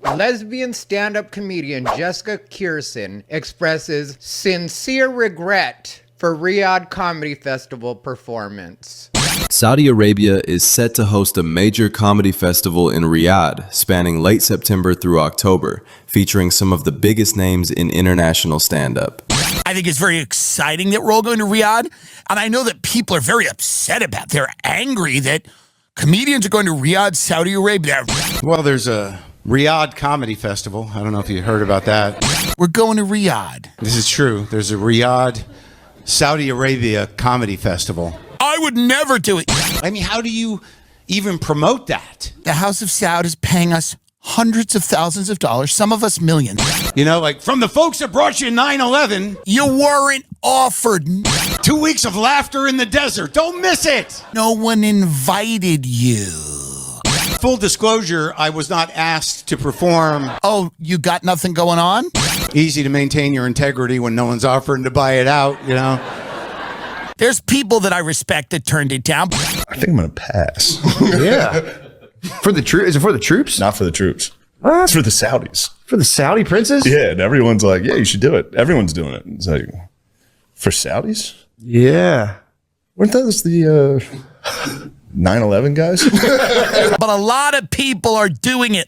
Lesbian stand-up comedian Jessica Kirsten expresses sincere regret for Riyadh Comedy Festival performance. Saudi Arabia is set to host a major comedy festival in Riyadh, spanning late September through October, featuring some of the biggest names in international stand-up. I think it's very exciting that we're all going to Riyadh, and I know that people are very upset about it. They're angry that comedians are going to Riyadh, Saudi Arabia. Well, there's a Riyadh Comedy Festival. I don't know if you heard about that. We're going to Riyadh. This is true. There's a Riyadh, Saudi Arabia Comedy Festival. I would never do it. I mean, how do you even promote that? The House of Saud is paying us hundreds of thousands of dollars, some of us millions. You know, like from the folks that brought you 9/11. You weren't offered. 2 weeks of laughter in the desert. Don't miss it. No one invited you. Full disclosure, I was not asked to perform. Oh, you got nothing going on? Easy to maintain your integrity when no one's offering to buy it out, you know? There's people that I respect that turned it down. I think I'm going to pass. Yeah. For the troops? Is it for the troops? Not for the troops. What? It's for the Saudis. For the Saudi princes? Yeah, and everyone's like, yeah, you should do it. Everyone's doing it. It's like, for Saudis? Yeah. Weren't those the 9/11 guys? But a lot of people are doing it.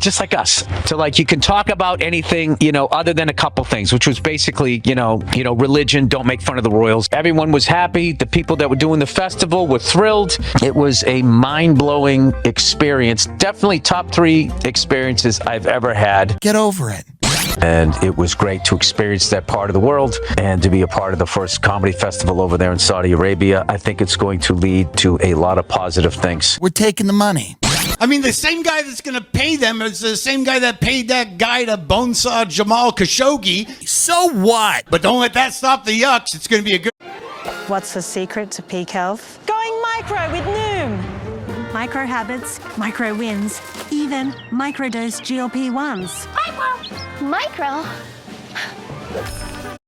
Just like us. So like you can talk about anything, other than a couple things, which was basically, religion, don't make fun of the royals. Everyone was happy. The people that were doing the festival were thrilled. It was a mind-blowing experience. Definitely top 3 experiences I've ever had. Get over it. And it was great to experience that part of the world and to be a part of the first comedy festival over there in Saudi Arabia. I think it's going to lead to a lot of positive things. We're taking the money. I mean, the same guy that's going to pay them is the same guy that paid that guy to bonesaw Jamal Khashoggi. So what? But don't let that stop the yucks. It's going to be a good... What's the secret to peak health? Going micro with Noom. Micro habits, micro wins, even microdose GLP-1s. Micro?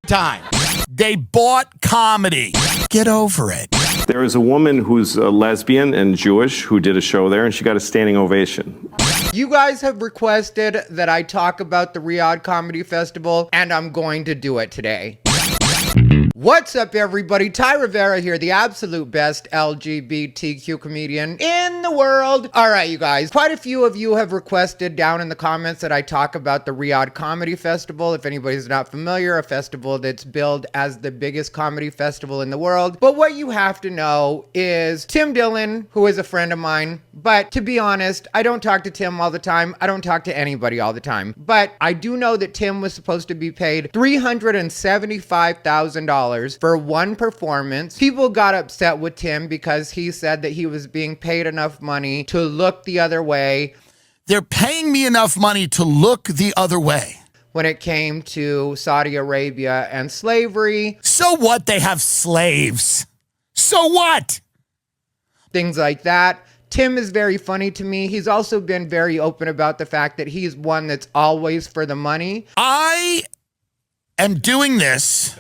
time. They bought comedy. Get over it. There is a woman who's a lesbian and Jewish who did a show there, and she got a standing ovation. You guys have requested that I talk about the Riyadh Comedy Festival, and I'm going to do it today. What's up, everybody? Thai Rivera here, the absolute best LGBTQ comedian in the world. All right, you guys, quite a few of you have requested down in the comments that I talk about the Riyadh Comedy Festival. If anybody's not familiar, a festival that's billed as the biggest comedy festival in the world. But what you have to know is Tim Dillon, who is a friend of mine, but to be honest, I don't talk to Tim all the time. I don't talk to anybody all the time. But I do know that Tim was supposed to be paid $375,000 for one performance. People got upset with Tim because he said that he was being paid enough money to look the other way. They're paying me enough money to look the other way. When it came to Saudi Arabia and slavery. So what? They have slaves. So what? Things like that. Tim is very funny to me. He's also been very open about the fact that he's one that's always for the money. I am doing this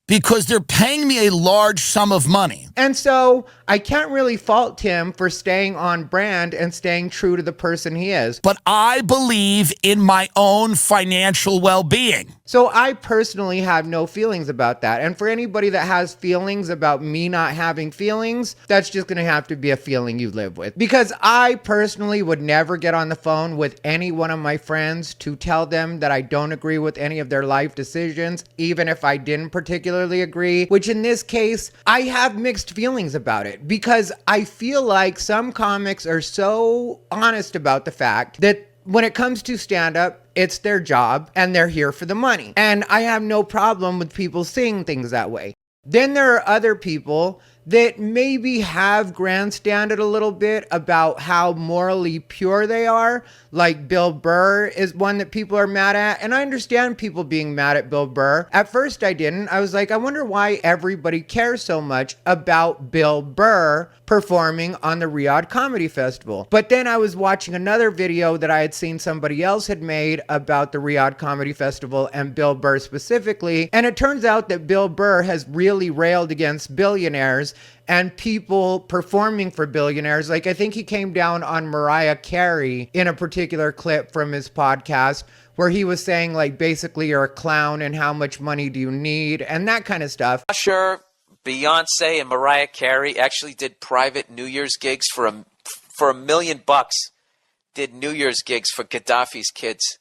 because they're paying me a large sum of money. And so I can't really fault Tim for staying on brand and staying true to the person he is. But I believe in my own financial well-being. So I personally have no feelings about that. And for anybody that has feelings about me not having feelings, that's just going to have to be a feeling you live with. Because I personally would never get on the phone with any one of my friends to tell them that I don't agree with any of their life decisions, even if I didn't particularly agree, which in this case, I have mixed feelings about it because I feel like some comics are so honest about the fact that when it comes to stand-up, it's their job and they're here for the money. And I have no problem with people seeing things that way. Then there are other people that maybe have grandstanded a little bit about how morally pure they are. Like Bill Burr is one that people are mad at. And I understand people being mad at Bill Burr. At first I didn't. I was like, I wonder why everybody cares so much about Bill Burr performing on the Riyadh Comedy Festival. But then I was watching another video that I had seen somebody else had made about the Riyadh Comedy Festival and Bill Burr specifically. And it turns out that Bill Burr has really railed against billionaires and people performing for billionaires. Like, I think he came down on Mariah Carey in a particular clip from his podcast where he was saying, like, basically you're a clown and how much money do you need and that kind of stuff. Usher, Beyonce, and Mariah Carey actually did private New Year's gigs for $1 million. Did New Year's gigs for Gaddafi's kids.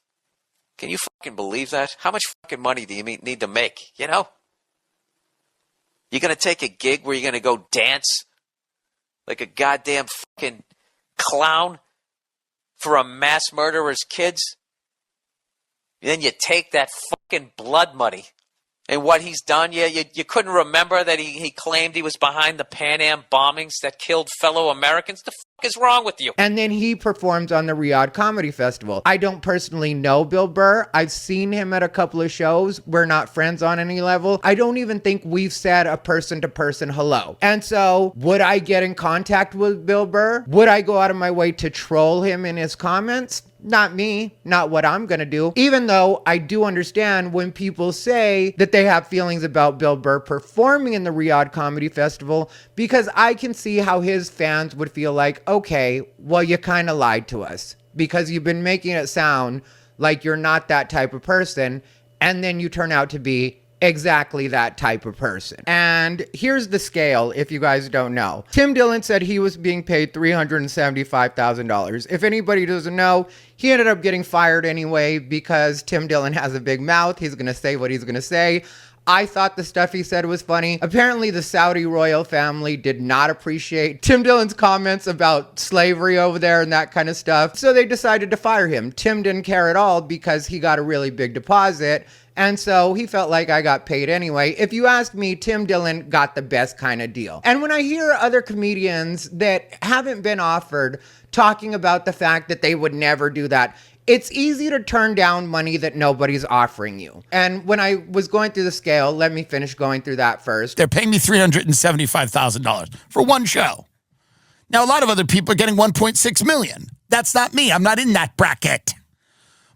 Can you fucking believe that? How much fucking money do you need to make, you know? You're going to take a gig where you're going to go dance like a goddamn fucking clown for a mass murderer's kids? And then you take that fucking blood money and what he's done. You couldn't remember that he claimed he was behind the Pan Am bombings that killed fellow Americans? The fuck is wrong with you? And then he performs on the Riyadh Comedy Festival. I don't personally know Bill Burr. I've seen him at a couple of shows. We're not friends on any level. I don't even think we've said a person-to-person hello. And so, would I get in contact with Bill Burr? Would I go out of my way to troll him in his comments? Not me, not what I'm going to do. Even though I do understand when people say that they have feelings about Bill Burr performing in the Riyadh Comedy Festival, because I can see how his fans would feel like, okay, well, you kind of lied to us because you've been making it sound like you're not that type of person, and then you turn out to be exactly that type of person. And here's the scale, if you guys don't know. Tim Dillon said he was being paid $375,000. If anybody doesn't know, he ended up getting fired anyway because Tim Dillon has a big mouth. He's going to say what he's going to say. I thought the stuff he said was funny. Apparently, the Saudi royal family did not appreciate Tim Dillon's comments about slavery over there and that kind of stuff. So they decided to fire him. Tim didn't care at all because he got a really big deposit. And so he felt like I got paid anyway. If you ask me, Tim Dillon got the best kind of deal. And when I hear other comedians that haven't been offered talking about the fact that they would never do that, it's easy to turn down money that nobody's offering you. And when I was going through the scale, let me finish going through that first. They're paying me $375,000 for one show. Now, a lot of other people are getting $1.6 million. That's not me. I'm not in that bracket.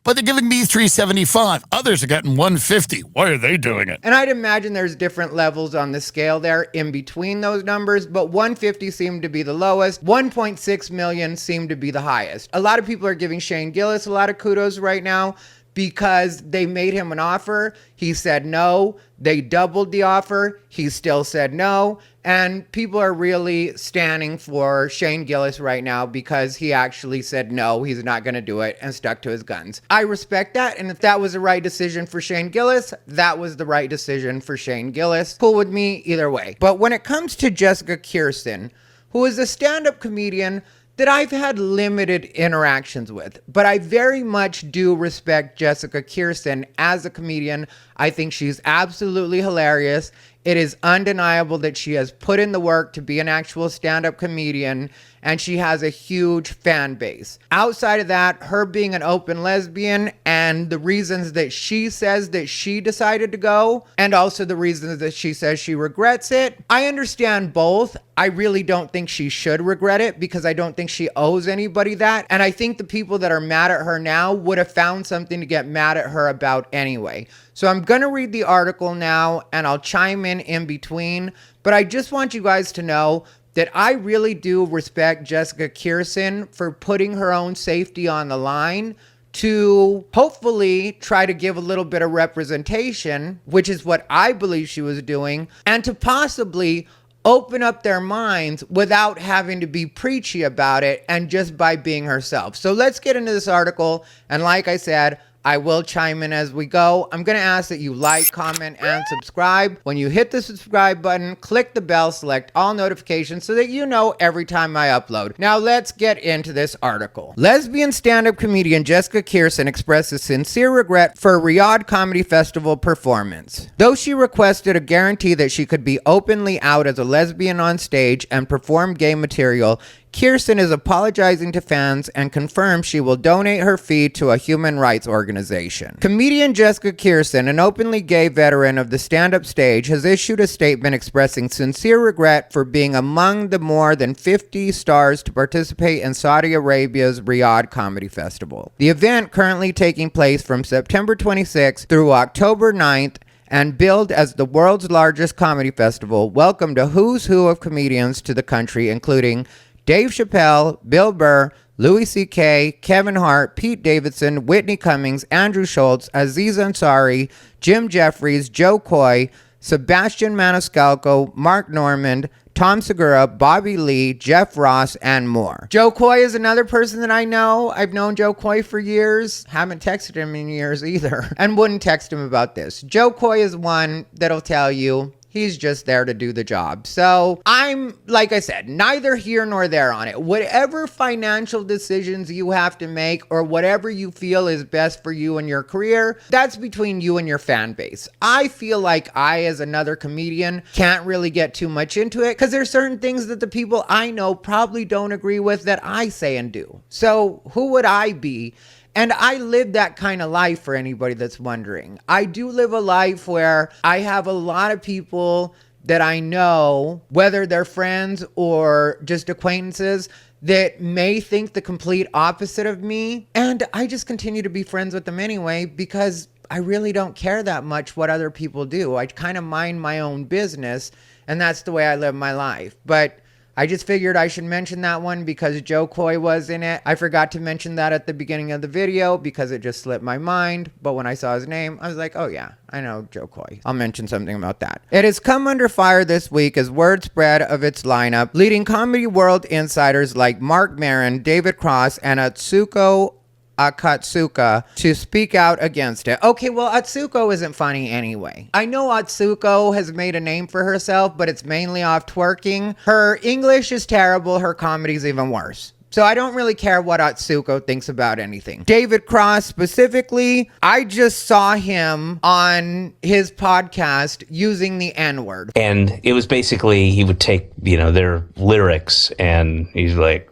But they're giving me $375. Others are getting $150. Why are they doing it? And I'd imagine there's different levels on the scale there in between those numbers, but $150 seemed to be the lowest. $1.6 million seemed to be the highest. A lot of people are giving Shane Gillis a lot of kudos right now because they made him an offer. He said no. They doubled the offer. He still said no. And people are really standing for Shane Gillis right now because he actually said no, he's not going to do it, and stuck to his guns. I respect that, and if that was the right decision for Shane Gillis, that was the right decision for Shane Gillis. Cool with me either way. But when it comes to Jessica Kirsten, who is a stand-up comedian that I've had limited interactions with, but I very much do respect Jessica Kirsten as a comedian. I think she's absolutely hilarious. It is undeniable that she has put in the work to be an actual stand-up comedian, and she has a huge fan base. Outside of that, her being an open lesbian and the reasons that she says that she decided to go, and also the reasons that she says she regrets it, I understand both. I really don't think she should regret it because I don't think she owes anybody that. And I think the people that are mad at her now would have found something to get mad at her about anyway. So I'm going to read the article now and I'll chime in between. But I just want you guys to know that I really do respect Jessica Kirsten for putting her own safety on the line to hopefully try to give a little bit of representation, which is what I believe she was doing, and to possibly open up their minds without having to be preachy about it and just by being herself. So let's get into this article. And like I said, I will chime in as we go. I'm going to ask that you like, comment, and subscribe. When you hit the subscribe button, click the bell, select all notifications so that you know every time I upload. Now let's get into this article. Lesbian stand-up comedian Jessica Kirsten expresses sincere regret for a Riyadh Comedy Festival performance. Though she requested a guarantee that she could be openly out as a lesbian on stage and perform gay material, Kirsten is apologizing to fans and confirms she will donate her fee to a human rights organization. Comedian Jessica Kirsten, an openly gay veteran of the stand-up stage, has issued a statement expressing sincere regret for being among the more than 50 stars to participate in Saudi Arabia's Riyadh Comedy Festival. The event, currently taking place from September 26th through October 9th, and billed as the world's largest comedy festival, welcomed a who's who of comedians to the country, including Dave Chappelle, Bill Burr, Louis C.K., Kevin Hart, Pete Davidson, Whitney Cummings, Andrew Schultz, Aziz Ansari, Jim Jeffries, Joe Coy, Sebastian Maniscalco, Mark Normand, Tom Segura, Bobby Lee, Jeff Ross, and more. Joe Coy is another person that I know. I've known Joe Coy for years. Haven't texted him in years either. And wouldn't text him about this. Joe Coy is one that'll tell you he's just there to do the job. So I'm, like I said, neither here nor there on it. Whatever financial decisions you have to make or whatever you feel is best for you and your career, that's between you and your fan base. I feel like I, as another comedian, can't really get too much into it because there's certain things that the people I know probably don't agree with that I say and do. So who would I be? And I live that kind of life for anybody that's wondering. I do live a life where I have a lot of people that I know, whether they're friends or just acquaintances, that may think the complete opposite of me. And I just continue to be friends with them anyway because I really don't care that much what other people do. I kind of mind my own business, and that's the way I live my life. But I just figured I should mention that one because Joe Coy was in it. I forgot to mention that at the beginning of the video because it just slipped my mind. But when I saw his name, I was like, oh yeah, I know Joe Coy. I'll mention something about that. It has come under fire this week as word spread of its lineup, leading comedy world insiders like Mark Maron, David Cross, and Atsuko Akatsuka to speak out against it. Okay, well, Atsuko isn't funny anyway. I know Atsuko has made a name for herself, but it's mainly off twerking. Her English is terrible. Her comedy's even worse. So I don't really care what Atsuko thinks about anything. David Cross specifically, I just saw him on his podcast using the N-word. And it was basically, he would take, their lyrics and he's like,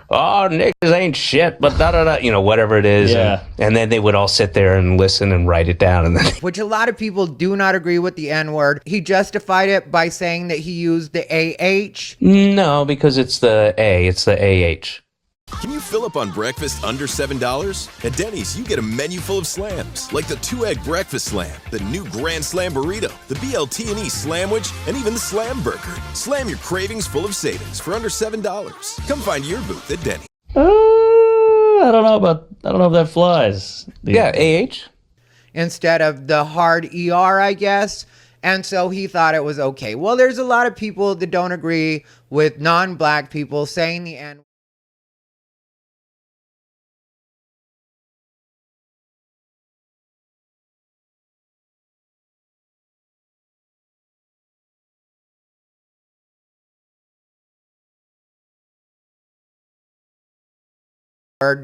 oh, niggas ain't shit, but da-da-da, whatever it is. Yeah. And then they would all sit there and listen and write it down. And then Which a lot of people do not agree with the N-word. He justified it by saying that he used the AH. No, because it's the A, it's the AH. Can you fill up on breakfast under $7? At Denny's, you get a menu full of slams, like the 2-egg breakfast slam, the new Grand Slam burrito, the BLT&E slamwich, and even the Slam Burger. Slam your cravings full of savings for under $7. Come find your booth at Denny's. I don't know if that flies. Yeah, AH. Instead of the hard ER, I guess. And so he thought it was okay. Well, there's a lot of people that don't agree with non-black people saying the N-word.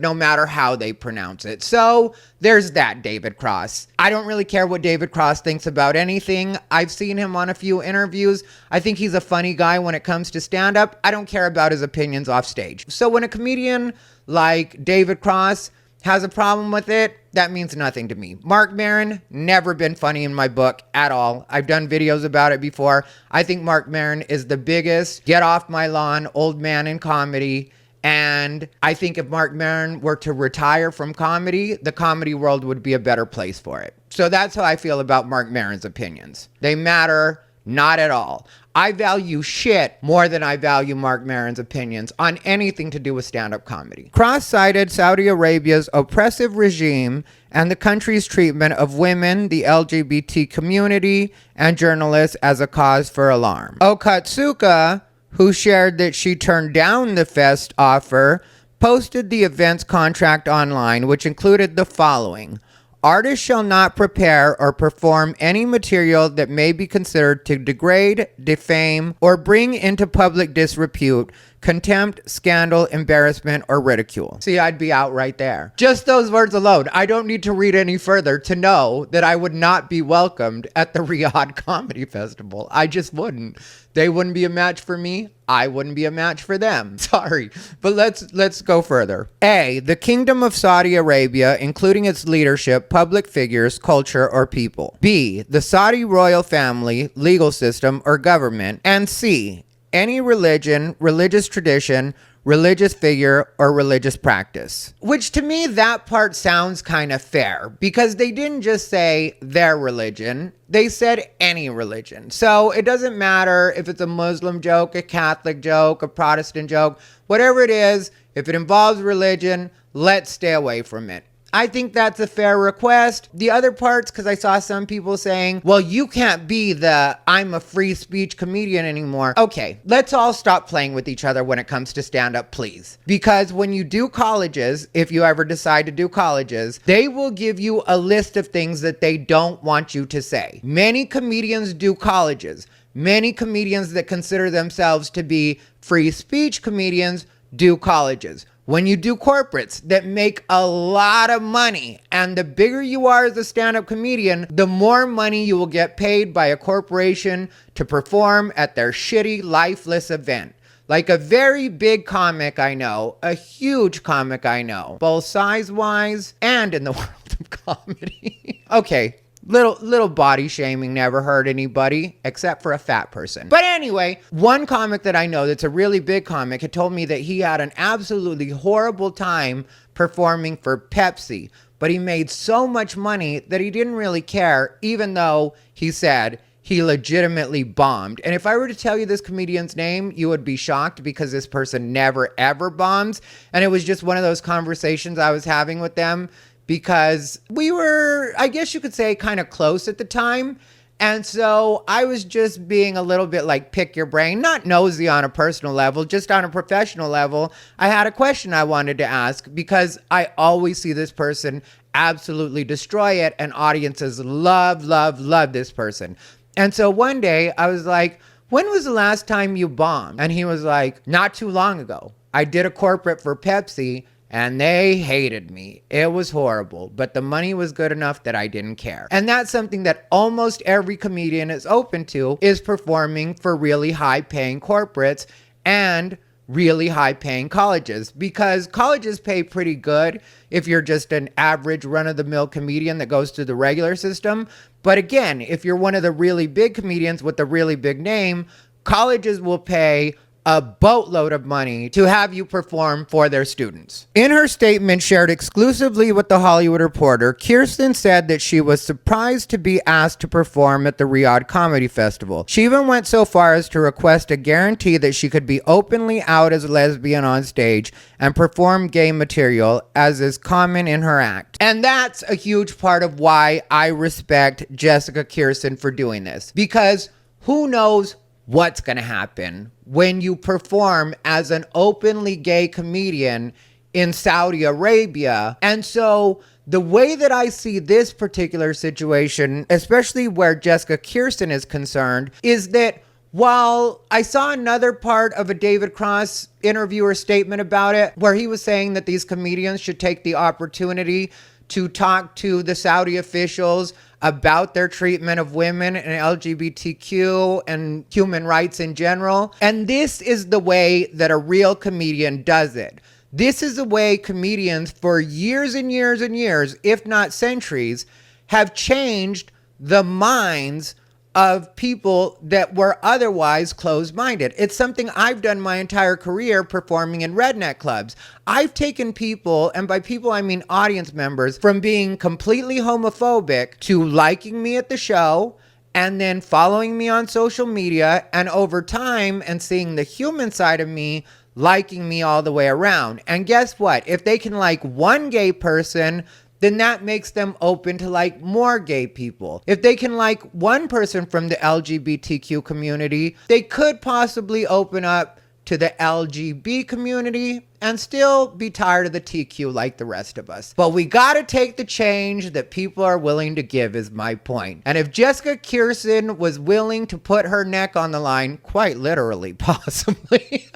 No matter how they pronounce it. So there's that David Cross. I don't really care what David Cross thinks about anything. I've seen him on a few interviews. I think he's a funny guy when it comes to stand-up. I don't care about his opinions off stage. So when a comedian like David Cross has a problem with it, that means nothing to me. Mark Maron, never been funny in my book at all. I've done videos about it before. I think Mark Maron is the biggest get off my lawn old man in comedy. And I think if Mark Maron were to retire from comedy, the comedy world would be a better place for it. So that's how I feel about Mark Maron's opinions. They matter not at all. I value shit more than I value Mark Maron's opinions on anything to do with stand-up comedy. Cross cited Saudi Arabia's oppressive regime and the country's treatment of women, the LGBT community, and journalists as a cause for alarm. Okatsuka, who shared that she turned down the fest offer, posted the event's contract online, which included the following. Artists shall not prepare or perform any material that may be considered to degrade, defame, or bring into public disrepute, contempt, scandal, embarrassment, or ridicule. See, I'd be out right there. Just those words alone. I don't need to read any further to know that I would not be welcomed at the Riyadh Comedy Festival. I just wouldn't. They wouldn't be a match for me. I wouldn't be a match for them. Sorry. But let's go further. A, the Kingdom of Saudi Arabia, including its leadership, public figures, culture, or people. B, the Saudi royal family, legal system, or government. And C, any religion, religious tradition, religious figure, or religious practice. Which to me, that part sounds kind of fair because they didn't just say their religion, they said any religion. So it doesn't matter if it's a Muslim joke, a Catholic joke, a Protestant joke, whatever it is, if it involves religion, let's stay away from it. I think that's a fair request. The other parts, because I saw some people saying, well, you can't be the I'm a free speech comedian anymore. Okay, let's all stop playing with each other when it comes to stand-up, please. Because when you do colleges, if you ever decide to do colleges, they will give you a list of things that they don't want you to say. Many comedians do colleges. Many comedians that consider themselves to be free speech comedians do colleges. When you do corporates that make a lot of money, and the bigger you are as a stand-up comedian, the more money you will get paid by a corporation to perform at their shitty, lifeless event. Like a very big comic I know, a huge comic I know, both size-wise and in the world of comedy. Okay. Little body shaming never hurt anybody except for a fat person. But anyway, one comic that I know that's a really big comic had told me that he had an absolutely horrible time performing for Pepsi, but he made so much money that he didn't really care, even though he said he legitimately bombed. And if I were to tell you this comedian's name, you would be shocked because this person never ever bombs. And it was just one of those conversations I was having with them, because we were, I guess you could say, kind of close at the time. And so I was just being a little bit like, pick your brain, not nosy on a personal level, just on a professional level. I had a question I wanted to ask because I always see this person absolutely destroy it, and audiences love this person. And so one day I was like, when was the last time you bombed? And he was like, not too long ago. I did a corporate for Pepsi, and they hated me. It was horrible, but the money was good enough that I didn't care. And that's something that almost every comedian is open to, is performing for really high-paying corporates and really high-paying colleges, because colleges pay pretty good if you're just an average run-of-the-mill comedian that goes through the regular system. But again, if you're one of the really big comedians with a really big name, colleges will pay a boatload of money to have you perform for their students. In her statement shared exclusively with The Hollywood Reporter, Kirsten said that she was surprised to be asked to perform at the Riyadh Comedy Festival. She even went so far as to request a guarantee that she could be openly out as a lesbian on stage and perform gay material, as is common in her act. And that's a huge part of why I respect Jessica Kirsten for doing this, because who knows what's going to happen when you perform as an openly gay comedian in Saudi Arabia. And so the way that I see this particular situation, especially where Jessica Kirsten is concerned, is that while I saw another part of a David Cross interviewer statement about it, where he was saying that these comedians should take the opportunity to talk to the Saudi officials about their treatment of women and LGBTQ and human rights in general. And this is the way that a real comedian does it. This is the way comedians for years and years and years, if not centuries, have changed the minds of people that were otherwise closed-minded. It's something I've done my entire career performing in redneck clubs. I've taken people, and by people I mean audience members, from being completely homophobic to liking me at the show and then following me on social media, and over time and seeing the human side of me, liking me all the way around. And guess what? If they can like one gay person, then that makes them open to like more gay people. If they can like one person from the LGBTQ community, they could possibly open up to the LGB community and still be tired of the TQ like the rest of us. But we gotta take the change that people are willing to give, is my point. And if Jessica Kirsten was willing to put her neck on the line, quite literally, possibly,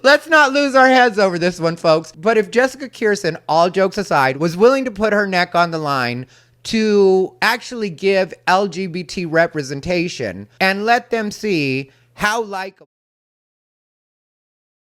let's not lose our heads over this one, folks. But if Jessica Kirsten, all jokes aside, was willing to put her neck on the line to actually give LGBT representation and let them see how likable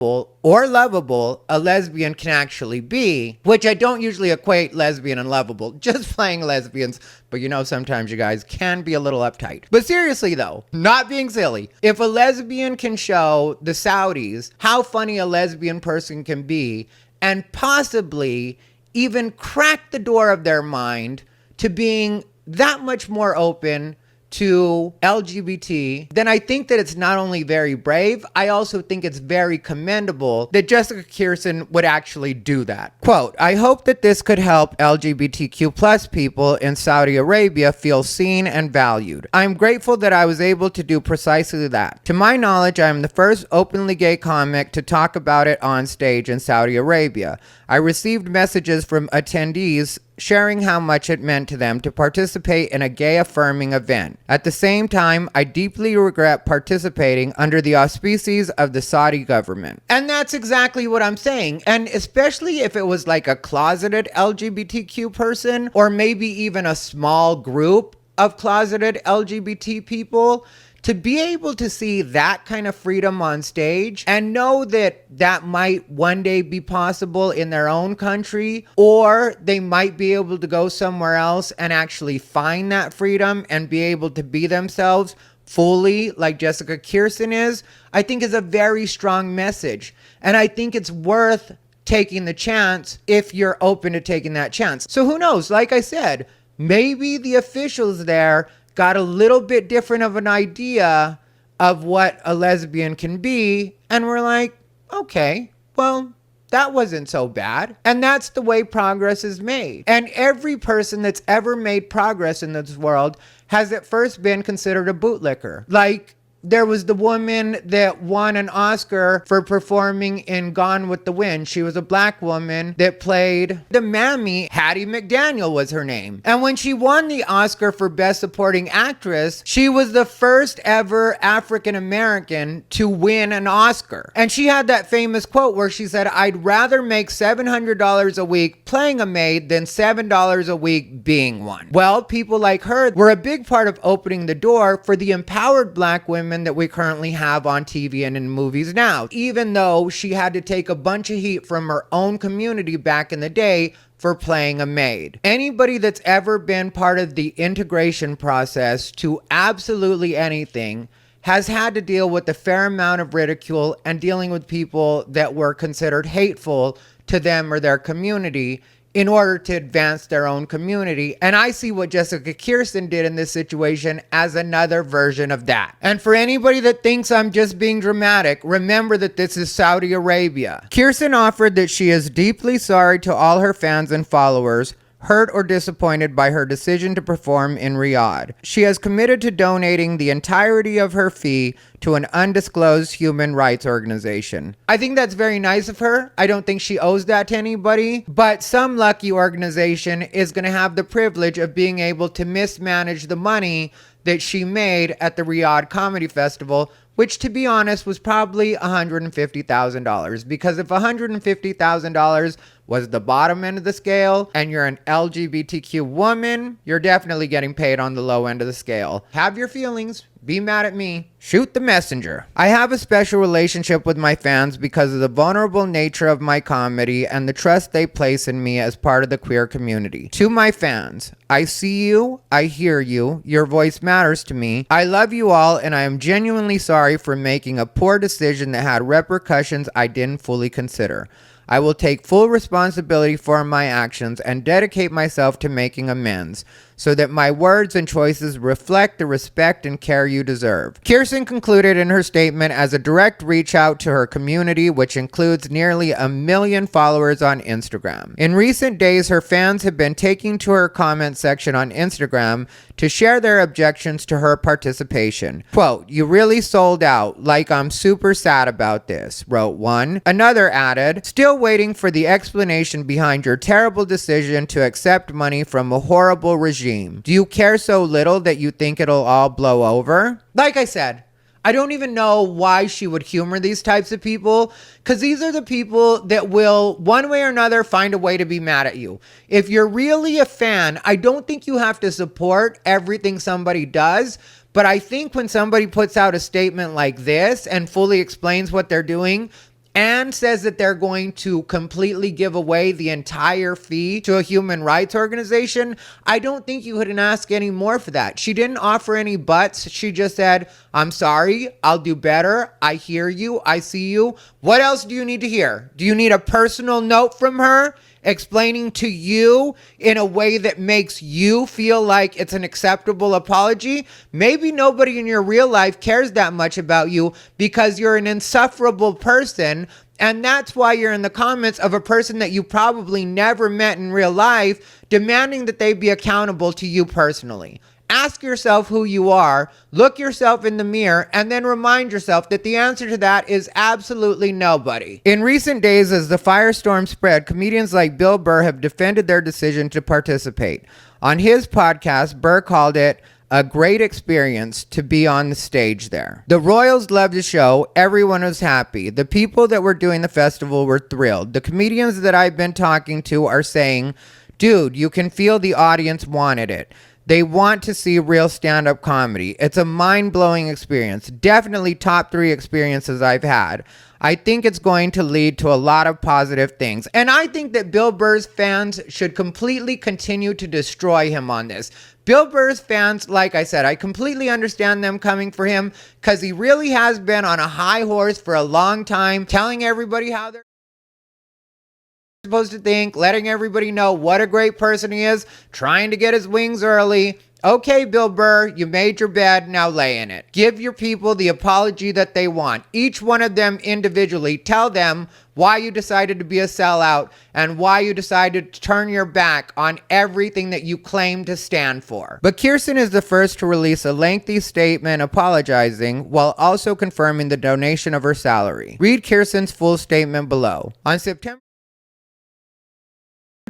or lovable a lesbian can actually be, which I don't usually equate lesbian and lovable, just playing lesbians, but you know sometimes you guys can be a little uptight. But seriously though, not being silly, if a lesbian can show the Saudis how funny a lesbian person can be and possibly even crack the door of their mind to being that much more open to LGBT, then I think that it's not only very brave, I also think it's very commendable that Jessica Kirsten would actually do that. Quote, I hope that this could help LGBTQ plus people in Saudi Arabia feel seen and valued. I'm grateful that I was able to do precisely that. To my knowledge, I am the first openly gay comic to talk about it on stage in Saudi Arabia. I received messages from attendees sharing how much it meant to them to participate in a gay-affirming event. At the same time, I deeply regret participating under the auspices of the Saudi government. And that's exactly what I'm saying. And especially if it was like a closeted LGBTQ person, or maybe even a small group of closeted LGBT people, to be able to see that kind of freedom on stage and know that that might one day be possible in their own country, or they might be able to go somewhere else and actually find that freedom and be able to be themselves fully like Jessica Kirsten is, I think is a very strong message. And I think it's worth taking the chance if you're open to taking that chance. So who knows? Like I said, maybe the officials there got a little bit different of an idea of what a lesbian can be, and we're like, okay, well, that wasn't so bad. And that's the way progress is made. And every person that's ever made progress in this world has at first been considered a bootlicker. Like, there was the woman that won an Oscar for performing in Gone with the Wind. She was a black woman that played the mammy. Hattie McDaniel was her name. And when she won the Oscar for Best Supporting Actress, she was the first ever African American to win an Oscar. And she had that famous quote where she said, I'd rather make $700 a week playing a maid than $7 a week being one. Well, people like her were a big part of opening the door for the empowered black women that we currently have on TV and in movies now, even though she had to take a bunch of heat from her own community back in the day for playing a maid. Anybody that's ever been part of the integration process to absolutely anything has had to deal with a fair amount of ridicule and dealing with people that were considered hateful to them or their community in order to advance their own community. And I see what Jessica Kirsten did in this situation as another version of that. And for anybody that thinks I'm just being dramatic, remember that this is Saudi Arabia. Kirsten offered that she is deeply sorry to all her fans and followers hurt or disappointed by her decision to perform in Riyadh. She has committed to donating the entirety of her fee to an undisclosed human rights organization. I think that's very nice of her. I don't think she owes that to anybody, but some lucky organization is going to have the privilege of being able to mismanage the money that she made at the Riyadh Comedy Festival, which, to be honest, was probably $150,000. Because if $150,000 was the bottom end of the scale and you're an LGBTQ woman, you're definitely getting paid on the low end of the scale. Have your feelings. Be mad at me. Shoot the messenger. I have a special relationship with my fans because of the vulnerable nature of my comedy and the trust they place in me as part of the queer community. To my fans, I see you, I hear you, your voice matters to me. I love you all, and I am genuinely sorry for making a poor decision that had repercussions I didn't fully consider. I will take full responsibility for my actions and dedicate myself to making amends so that my words and choices reflect the respect and care you deserve. Kirsten concluded in her statement as a direct reach out to her community, which includes nearly 1 million followers on Instagram. In recent days, her fans have been taking to her comment section on Instagram to share their objections to her participation. Quote, "You really sold out, like I'm super sad about this," wrote one. Another added, "Still waiting for the explanation behind your terrible decision to accept money from a horrible regime. Do you care so little that you think it'll all blow over?" Like I said, I don't even know why she would humor these types of people, because these are the people that will, one way or another, find a way to be mad at you. If you're really a fan, I don't think you have to support everything somebody does, but I think when somebody puts out a statement like this and fully explains what they're doing, and says that they're going to completely give away the entire fee to a human rights organization, I don't think you couldn't ask any more for that. She didn't offer any buts. She just said, I'm sorry, I'll do better. I hear you. I see you. What else do you need to hear? Do you need a personal note from her explaining to you in a way that makes you feel like it's an acceptable apology? Maybe nobody in your real life cares that much about you because you're an insufferable person, and that's why you're in the comments of a person that you probably never met in real life, demanding that they be accountable to you personally. Ask yourself who you are, look yourself in the mirror, and then remind yourself that the answer to that is absolutely nobody. In recent days, as the firestorm spread, comedians like Bill Burr have defended their decision to participate. On his podcast, Burr called it a great experience to be on the stage there. The Royals loved the show. Everyone was happy. The people that were doing the festival were thrilled. The comedians that I've been talking to are saying, dude, you can feel the audience wanted it. They want to see real stand-up comedy. It's a mind-blowing experience. Definitely top 3 experiences I've had. I think it's going to lead to a lot of positive things. And I think that Bill Burr's fans should completely continue to destroy him on this. Bill Burr's fans, like I said, I completely understand them coming for him because he really has been on a high horse for a long time, telling everybody how they're supposed to think, letting everybody know what a great person he is, trying to get his wings early. Okay, Bill Burr, you made your bed, now lay in it. Give your people the apology that they want. Each one of them individually, tell them why you decided to be a sellout and why you decided to turn your back on everything that you claim to stand for. But Kirsten is the first to release a lengthy statement apologizing while also confirming the donation of her salary. Read Kirsten's full statement below. On September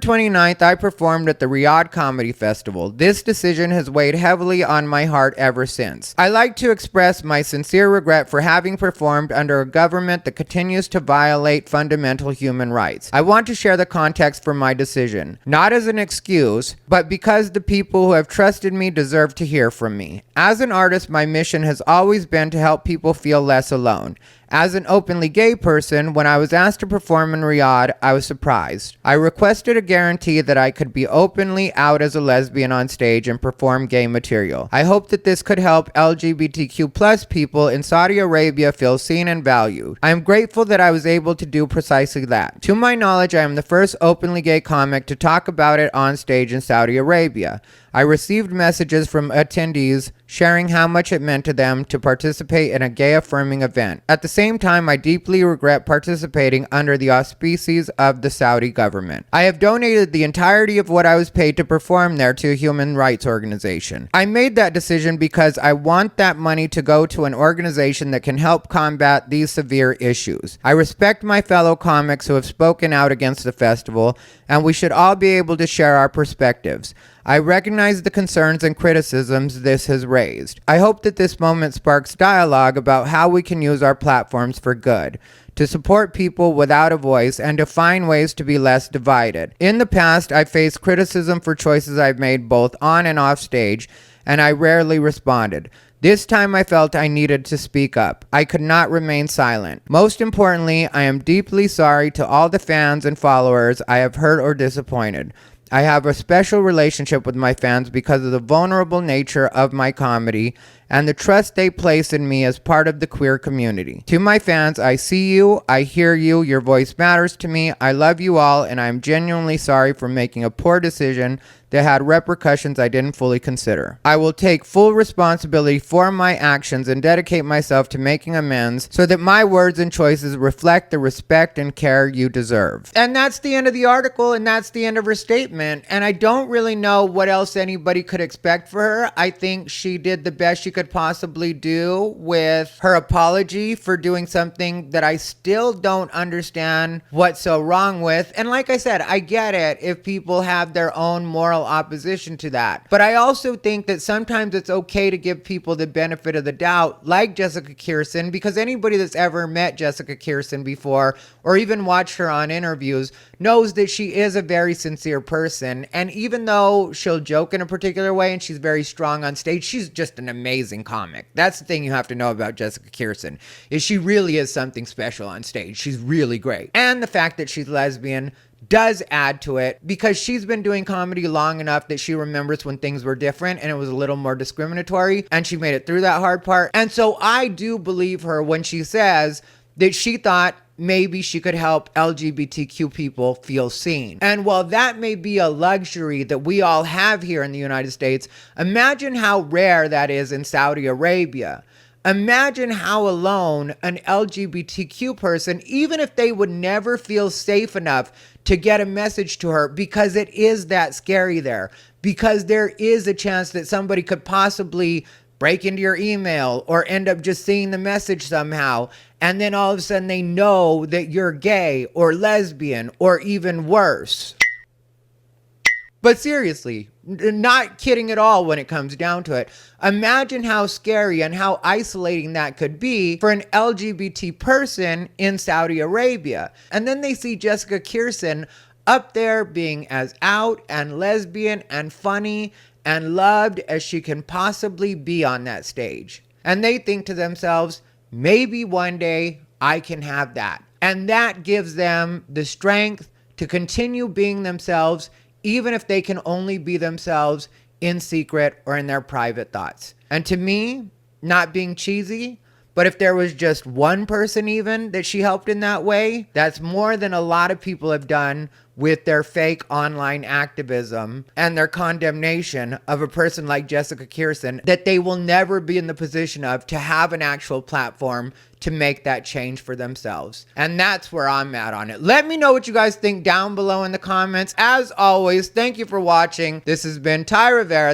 29th, I performed at the Riyadh Comedy Festival. This decision has weighed heavily on my heart ever since. I like to express my sincere regret for having performed under a government that continues to violate fundamental human rights. I want to share the context for my decision, not as an excuse, but because the people who have trusted me deserve to hear from me. As an artist, my mission has always been to help people feel less alone. As an openly gay person, when I was asked to perform in Riyadh, I was surprised. I requested a guarantee that I could be openly out as a lesbian on stage and perform gay material. I hope that this could help LGBTQ+ people in Saudi Arabia feel seen and valued. I am grateful that I was able to do precisely that. To my knowledge, I am the first openly gay comic to talk about it on stage in Saudi Arabia. I received messages from attendees sharing how much it meant to them to participate in a gay-affirming event. At the same time, I deeply regret participating under the auspices of the Saudi government. I have donated the entirety of what I was paid to perform there to a human rights organization. I made that decision because I want that money to go to an organization that can help combat these severe issues. I respect my fellow comics who have spoken out against the festival, and we should all be able to share our perspectives. I recognize the concerns and criticisms this has raised. I hope that this moment sparks dialogue about how we can use our platforms for good, to support people without a voice, and to find ways to be less divided. In the past, I faced criticism for choices I've made both on and off stage, and I rarely responded. This time I felt I needed to speak up. I could not remain silent. Most importantly, I am deeply sorry to all the fans and followers I have hurt or disappointed. I have a special relationship with my fans because of the vulnerable nature of my comedy and the trust they place in me as part of the queer community. To my fans, I see you, I hear you, your voice matters to me, I love you all, and I am genuinely sorry for making a poor decision that had repercussions I didn't fully consider. I will take full responsibility for my actions and dedicate myself to making amends so that my words and choices reflect the respect and care you deserve. And that's the end of the article, and that's the end of her statement, and I don't really know what else anybody could expect for her. I think she did the best she could possibly do with her apology for doing something that I still don't understand what's so wrong with. And like I said, I get it if people have their own moral opposition to that. But I also think that sometimes it's okay to give people the benefit of the doubt, like Jessica Kirsten, because anybody that's ever met Jessica Kirsten before or even watched her on interviews knows that she is a very sincere person. And even though she'll joke in a particular way and she's very strong on stage, she's just an amazing amazing comic. That's the thing you have to know about Jessica Kirsten, is she really is something special on stage. She's really great. And the fact that she's lesbian does add to it, because she's been doing comedy long enough that she remembers when things were different and it was a little more discriminatory, and she made it through that hard part. And so I do believe her when she says that she thought maybe she could help LGBTQ people feel seen. And while that may be a luxury that we all have here in the United States, imagine how rare that is in Saudi Arabia. Imagine how alone an LGBTQ person, even if they would never feel safe enough to get a message to her, because it is that scary there, because there is a chance that somebody could possibly break into your email or end up just seeing the message somehow, and then all of a sudden they know that you're gay or lesbian or even worse. But seriously, not kidding at all when it comes down to it. Imagine how scary and how isolating that could be for an LGBT person in Saudi Arabia. And then they see Jessica Kirsten up there being as out and lesbian and funny and loved as she can possibly be on that stage. And they think to themselves, maybe one day I can have that. And that gives them the strength to continue being themselves, even if they can only be themselves in secret or in their private thoughts. And to me, not being cheesy, but if there was just one person even that she helped in that way, that's more than a lot of people have done with their fake online activism and their condemnation of a person like Jessica Kirsten, that they will never be in the position of to have an actual platform to make that change for themselves. And that's where I'm at on it. Let me know what you guys think down below in the comments. As always, thank you for watching. This has been Thai Rivera.